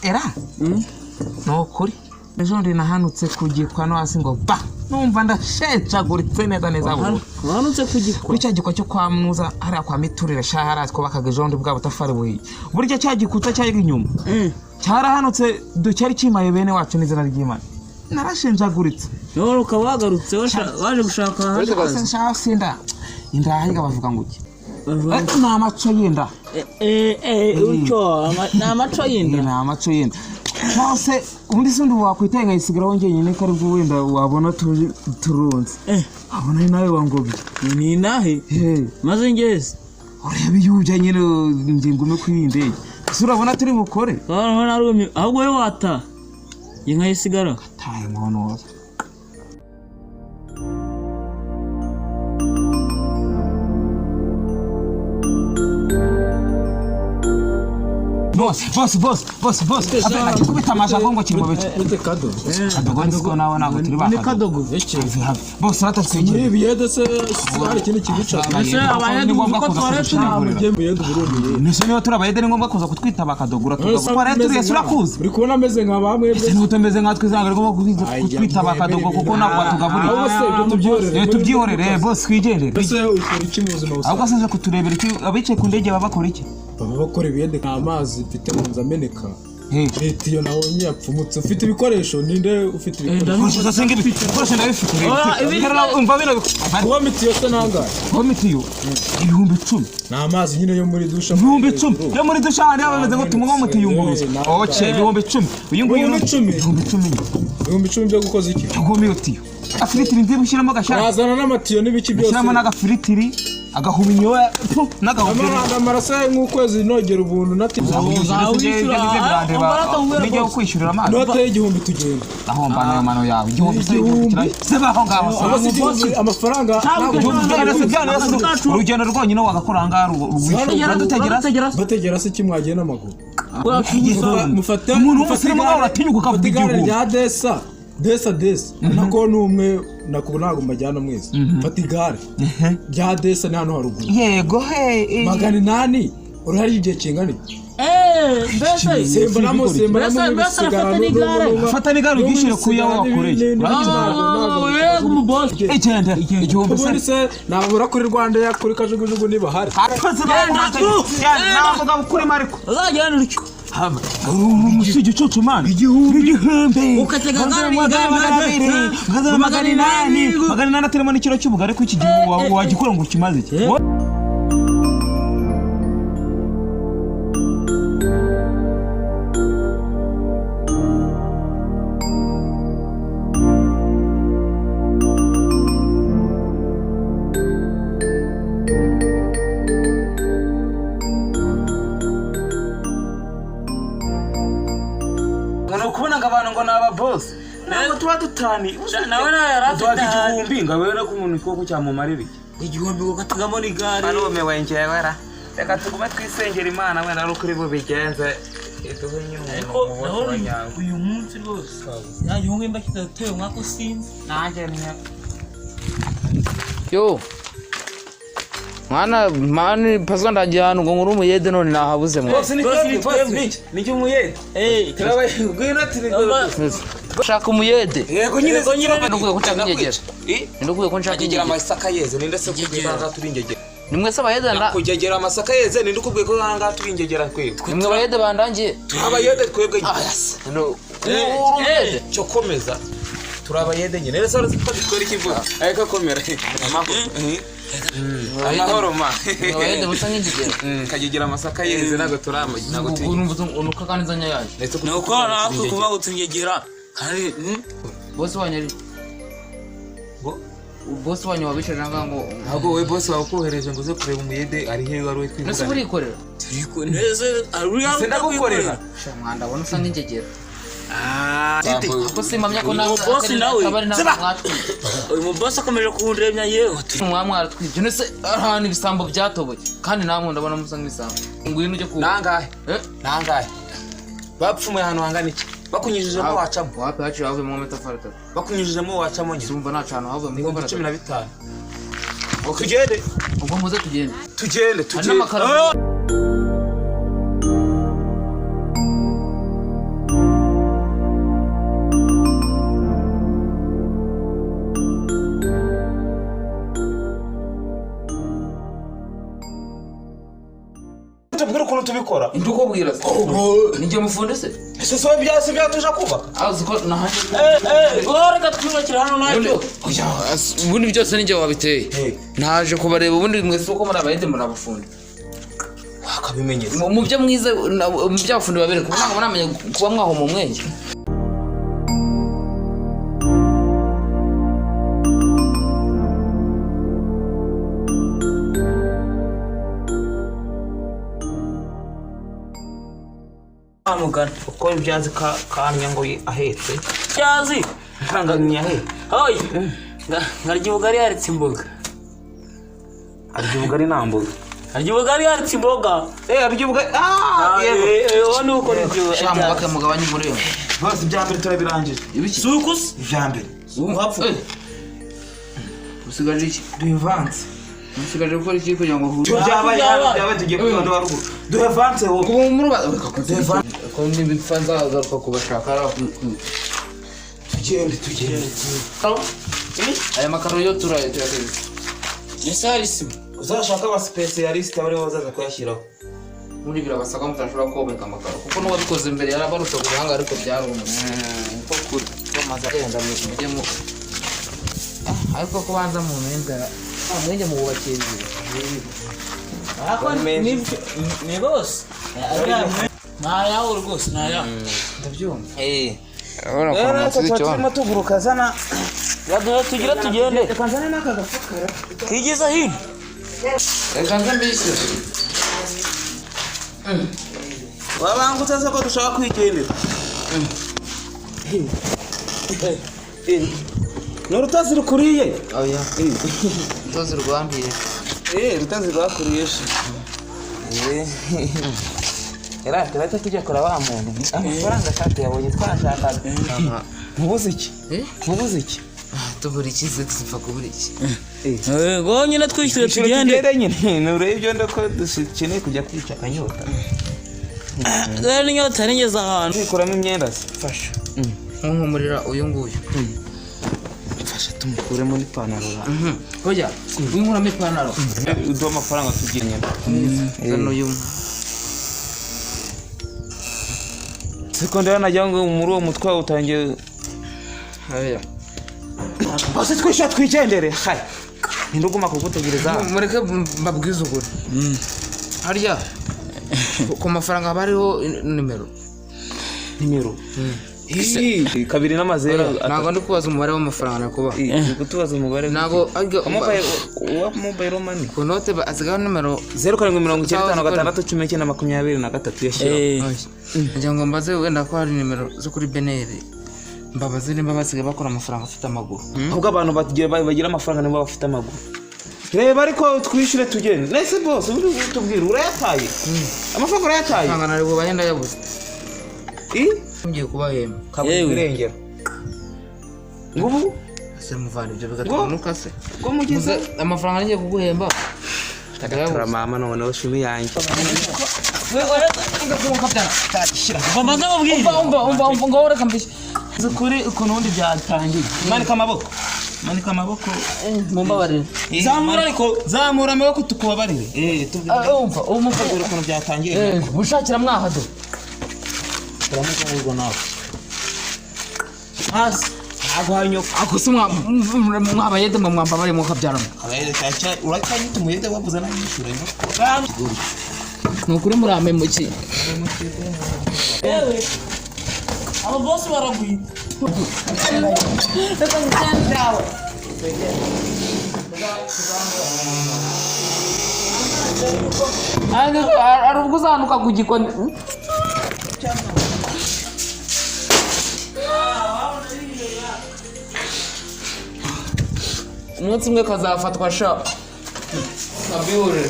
era no kuri ejo ndi nahanutse kugikwa no hasi ngo ba numva ndashecaguritse neza bwo wanutse kugikwa cya gikwa cyo kwa mnuza hari kwa miturire shahara ko bakagejo ndi bwa butafari buyi burya cya gikuta cya inyuma cyarahanutse ducyari kimaye bene wacu n'izina ry'Imana narashenjaguritse no ukabagarutse waje gushaka hasi sinda indahiga bavuga ngo iki na amaco yenda ucyo na amaco yenda na amaco yenda cyose ubundi sindi wakwitenga isigara wongeye nyine kari bwo wenda wabona turunze abona nawe wangobye ni nahe maze ngeze ureba yuje nyine ngume kwindege surabona turi bukore ahubwo we wata inka yisigara taye ngono boss abe kubita amajago ngo kirimo bete kadogo niko nawe nako turi baka ni kadogo boss rata twegere ibiyede se hari ikintu kibica ese abayede ko twaretse biyede Burundi nese niyo turabayede ni ngombwa kuza kutwita bakadogura tukaba turi surakuza uri kubona ameze nka bamwe ese nutemeze nka twizanga rwo kutwita bakadogo kuko nako tugaburira bose ibyo tubyihorere boss twigendere ese ukora iki mu buzima ahubwo asaje kuturebera iki abice ku ndege babakora iki bakora ibiyede nk'amazi mfite mu nzu ameneka leta iyo nabonye yapfumutse ufite ibikoresho ninde ufite ibikoresho zasenga ibikoresho ndabifite umva bino kuba mitiyo se nangahe kuba mitiyo 10,000 na amazi nyine yo muri dusha 10,000 yo muri dusha handi abameze ngo tumwe mu tiyunguruza oce 10,000 uyu nguyu 10,000 byo gukoza iki tugomiyutiyo afiritiri ndi bushyiramo gashaka bazana n'amatiyo n'ibiki byose bushyiramo n'agafiritiri agahuminyo n'agahumira amarase nk'ukwezi nogera ubuntu nijya kwishyurira amazi note y'igihumbi tugenda ahomba nayo mano yawe igihumbi se baho ngaho amafaranga urugendo rwonyine wagakora ngaho bategera se kimwagiye n'amaguru mufata umuntu wese mu gaho uratinyuka ukavuga igihugu rya desa nako numwe nako nago majyana mwese fata igare rya desa ni hano haruguru yego he 800 urahari igihe kingana mbese semba fata n'igare ugishire kuya wakoreye yego mu boss igenda igihombo se nabura kuri Rwanda ya kuri kajugujugu niba hari navuga kuri Mariko azajyana iki umusije cucu man igihumbi ukatega magana 800 ateremo n'ikiro cy'ubugari ku iki gihugu wagikora ngo kimaze iki abantu ngo naba boss ntabwo tuba dutani nawe yarafite igihumbi ngabera ku muntu koko cyamumarira igihumbi ugatagamo n'igare hano mewenje wera reka tugume twisengera Imana wenda ari kuri bo bigenze ituhenye umuntu uyu munsi rwose yagihumbi mbakitatoye mwako sinzi nanjye niya yo mwana mani paswa ndajyana ngo nkuru umuyede none nahabuze mwe ni cyo umuyede turabaye gwina tiri shaka umuyede yego nyine ndukuye ko nshaka ingegera ndukuye ko nshaka ingegera amasaka yeze ninde se kugeza turi ingegera nimwe se abayede nda kugegera amasaka yeze ninde ukubwiye ko nganga turi ingegera twebwe nimwe abayede bandangiye abayede twebwe no cyo komeza turabayede nyine rero twari kivuga ariko komera amahoro ma abayede busanga ingegera kagegera amasaka yeze nago turama nago turi unuka kanizanya yaje nuko nako kuba gutingegera kandi boss wanyari boss wanyu wabishaje ngo ntabwo we boss wakohereje ngo uze kureba umuyede ari he wari witwivuga nese burikorera neze ari ndagukorera mwanda bona usanga ingegera ko simamya ko nawe boss nawe mwatwi uyu boss akomeje kundrebya yewe mwamwaratwije nese arahana ibisambo byatoboye kandi namwe ndabona musanga ibisambo ngwino uje ku nangahe bapfumuye hano hangana iki bakunyujijemo wacamo wapi haci havuye mu metafari 3 bakunyujijemo wacamo nyine sumva nacana havuye mu 15 tugende ubwo muze tugende tugende hari n'amakaro tubwire ukuntu tubikora ndukubwira ninjye mufunde se ese so byase byatuje kubaka azi ko nahanje reka twubakira hano nacyo ubundi byose ninjye wabiteye naje kubareba ubundi mwese uko muri abayede murabafunde wakabimenyeza mu byo mwiza mu byabafunde babere kuko ntabwo namenye kuba mwahoma umwenge amugana uko ibyazi kamya ngo ahetse cyazi kanganya ahetse oya ngarya ubugari yaritse imboga arya ubugari nta mboga arya ubugari yaritse imboga arya ubugari yego ni uko nibyo shamu bakamugabanya umuriro bose ibya mbere turabirangije sukus ibya mbere wapfu usigaje iki duvanze usigaje gukora iki kugira ngo byaba tugiye kwibanda waruguru duvanze wowe kuba mu ruba ko nibipfanza agaruka kubashaka tugende aya makaro yo turayateze yesarisimo uzashaka aba specialist bari bazaza kuyashyiraho muri birabasaka mutashobora kubeka amakaro kuko n'uwabikoze imbere yarabarutse guhanga ariko byarumye uko kuri bamaze agenda mujye mu ariko kubanza mu mpenda mwenge mu bubakira ni rwose ntayaho rwose ntayaho ndabyumva turimo tuguruka zana tugira tugende reka nzane n'aka gafukara kigeza hino reka nze mbishyure wabangutse se ko dushaka kwigendera ni urutazi rukuriye oya utozi rwambiye urutazi rwakuriye se yarate bahita tujya kora wa muntu amafaranga ashaka yabonye twashakaga mubuze iki mubuze iki tubura ikize tuzipfa kubura iki ngo nyine twishyure tugende nyine nurebe ibyo ndako dukeneye kujya kwica akanyota rero n'inyota nigeze ahantu twikuramo imyenda se fasha nkunkumurira uyu nguyu fasha tumukure muri ipantaro hoya winkuramo ipantaro uduha amafaranga tugira inyama zano uyu sekondari najya ngo muri uwo mutwe utangiye haya bose twishyura twigendere hayi ntinduguma kugutegereza mureke mbabwize ukuri harya ku mafaranga haba hariho nimero kabiri n'amazero ntabwo ndi kubaza umubare w'amafaranga nakubaha kutubaza umubare ntabwo wa mobile money ku note asigaho nimero 0796192023 yashyiraho kugira ngo mbaze wenda ko hari nimero zo kuri beneri mbabaze nimba basigaye bakora amafaranga afite amaguru ahubwo abantu bagira amafaranga nibo bafite amaguru reba ariko twishyure tugende nese bose tubwire urayataye amafaranga urayataye amafaranga nari bubahe ndayabuze ngiye kubahemba kaburi irengero ngubu ese muvana ibyo bigatwanuka se ngo mugize amafaranga ngiye kuguhemba tagatura mama none ushimi yanjye bamaze mubwire umva ngo reka mbishye kuri ukuntu ubundi byatangiye manika amaboko mumbabarire zamura amaboko tukubabarire umva umufagura ukuntu byatangiye bushakira mwahado turamukungurirwa nawe hasi ntabwo hanyoko ako si mwabayede mwambabare mukabyarana uracyanyita umuyede wabuze n'abishyura ni ukuri murame muki yewe aba bose baraguye hari ubwo uzanuka ku gikoni umunsi umwe kazafatwa sha kabihurira